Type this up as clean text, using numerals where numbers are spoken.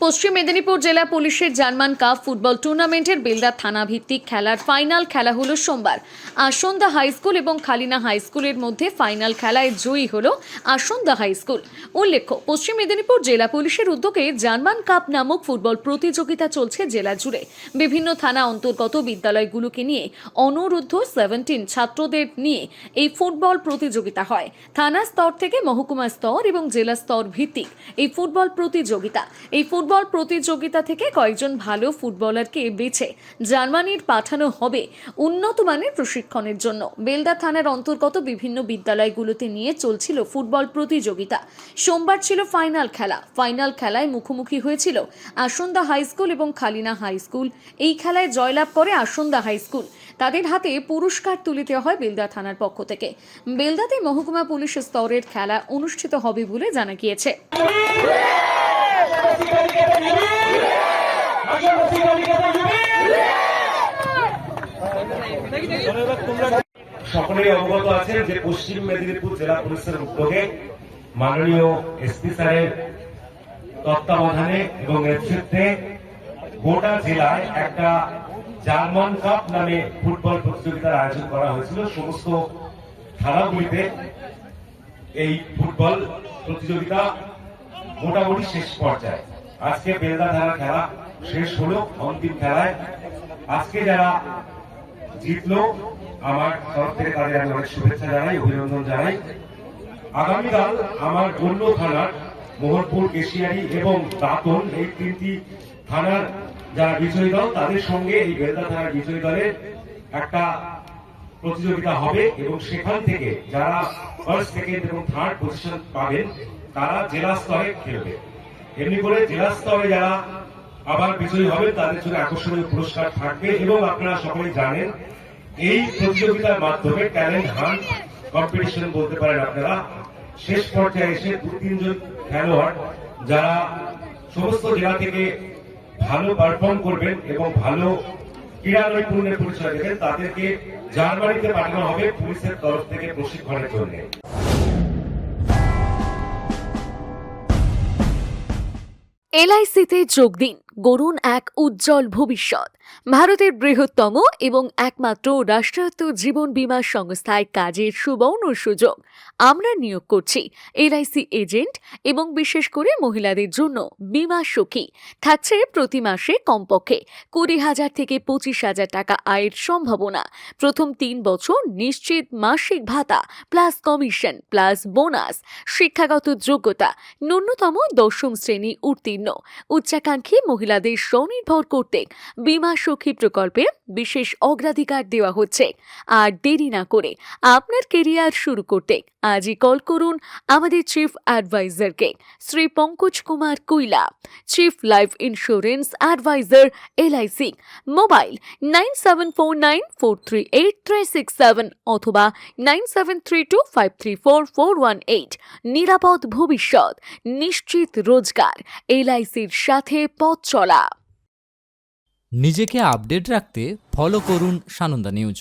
পশ্চিম মেদিনীপুর জেলা পুলিশের German cup football টুর্নামেন্টের বেলদা থানা ভিত্তিক খেলার ফাইনাল খেলা হলো সোমবার। আসন্দা হাই স্কুল এবং খালিনা হাই স্কুলের মধ্যে ফাইনাল খেলায় জয়ী হলো আসন্দা হাই স্কুল। উল্লেখ্য, পশ্চিম মেদিনীপুর জেলা পুলিশের উদ্যোগে জার্মান কাপ নামক ফুটবল প্রতিযোগিতা চলছে জেলা জুড়ে। বিভিন্ন থানা অন্তর্গত বিদ্যালয়গুলোকে নিয়ে অনূর্ধ্ব 17 ছাত্রদের নিয়ে এই ফুটবল প্রতিযোগিতা হয়। থানা স্তর থেকে মহকুমা স্তর এবং জেলা স্তর ভিত্তিক এই ফুটবল প্রতিযোগিতা থেকে কয়েকজন ভালো ফুটবলারকে বেছে জার্মানির পাঠানো হবে উন্নত মানের প্রশিক্ষণের জন্য। বেলদা থানার অন্তর্গত বিভিন্ন বিদ্যালয়গুলোতে নিয়ে চলছিল ফুটবল প্রতিযোগিতা। সোমবার ছিল ফাইনাল খেলায় মুখোমুখি হয়েছিল আসন্দা হাই স্কুল এবং খালিনা হাই স্কুল। এই খেলায় জয়লাভ করে আসন্দা হাই স্কুল। তাদের হাতে পুরস্কার তুলে দেওয়া হয় বেলদা থানার পক্ষ থেকে। বেলদাতে মহকুমা পুলিশ স্তরের খেলা অনুষ্ঠিত হবে বলে জানা গিয়েছে। সকলেই অবগত আছেন যে পশ্চিম মেদিনীপুর জেলা পুলিশের উদ্যোগে মাননীয় এসপি স্যারের তত্ত্বাবধানে এবং নেতৃত্বে গোটা জেলায় একটা জার্মান কাপ নামে ফুটবল প্রতিযোগিতার আয়োজন করা হয়েছিল। সমস্ত খেলাগুলিতে এই ফুটবল প্রতিযোগিতা মোটামুটি শেষ পর্যায়ে। আজকে বেলদা থানার খেলা শেষ হলো অন্তিম খেলায়। আজকে যারা জিতলো আমার তরফ থেকে তাদের আমি অনেক শুভেচ্ছা জানাই, অভিনন্দন জানাই। আগামীকাল আমার অন্য থানার মোহনপুর, কেশিয়ারি এবং দাঁতন এই তিনটি থানার যারা বিজয়ী দল তাদের সঙ্গে এই বেলদা থানার বিজয়ী দলের একটা প্রতিযোগিতা হবে এবং সেখান থেকে যারা ফার্স্ট, সেকেন্ড এবং থার্ড পজিশন পাবেন তারা জেলা স্তরে খেলবে। এমনি করে জেলা স্তরে যারা আবার বিজয়ী হবে তাদের জন্য আকর্ষণীয় পুরস্কার থাকবে। এবং আপনারা সকলেই জানেন এই প্রতিযোগিতার মাধ্যমে ট্যালেন্ট হান্ট কম্পিটিশন বলতে পারেন আপনারা, শেষ পর্যায়ে এসে 2-3 জন খেলোয়াড় যারা সমস্ত জেলা থেকে ভালো পারফর্ম করবেন এবং ভালো ক্রীড়া নৈপুণ্যের পরিচয় দেবেন তাদেরকে জার্মানিতে পাঠানো হবে পুলিশের তরফ থেকে প্রশিক্ষণের জন্য। এলআইসিতে যোগ দিন, গড়ুন এক উজ্জ্বল ভবিষ্যৎ। ভারতের বৃহত্তম এবং একমাত্র রাষ্ট্রায়ত্ত জীবন বীমা সংস্থায় কাজের সুবর্ণ সুযোগ। আমরা নিয়োগ করছি এলআইসি এজেন্ট এবং বিশেষ করে মহিলাদের জন্য বীমা সখী। থাকছে প্রতি মাসে কমপক্ষে 20,000 থেকে 25,000 টাকা আয়ের সম্ভাবনা। প্রথম 3 বছর নিশ্চিত মাসিক ভাতা প্লাস কমিশন প্লাস বোনাস। শিক্ষাগত যোগ্যতা ন্যূনতম 10ম শ্রেণী উত্তীর্ণ। উচ্চাকাঙ্ক্ষী মহিলাদের স্বনির্ভর করতে বীমা সখী প্রকল্পে বিশেষ অগ্রাধিকার দেওয়া হচ্ছে। আর দেরি না করে আপনার কেরিয়ার শুরু করতে আজই কল করুন আমাদের চিফ অ্যাডভাইজারকে, Shri Pankaj Kumar Kuila, chief life insurance advisor LIC. Mobile 9749438367 অথবা 9732534418। নিরাপদ ভবিষ্যৎ, নিশ্চিত রোজগার, এলআইসির সাথে পথ চলা। নিজেকে আপডেট রাখতে ফলো করুন সানন্দা নিউজ।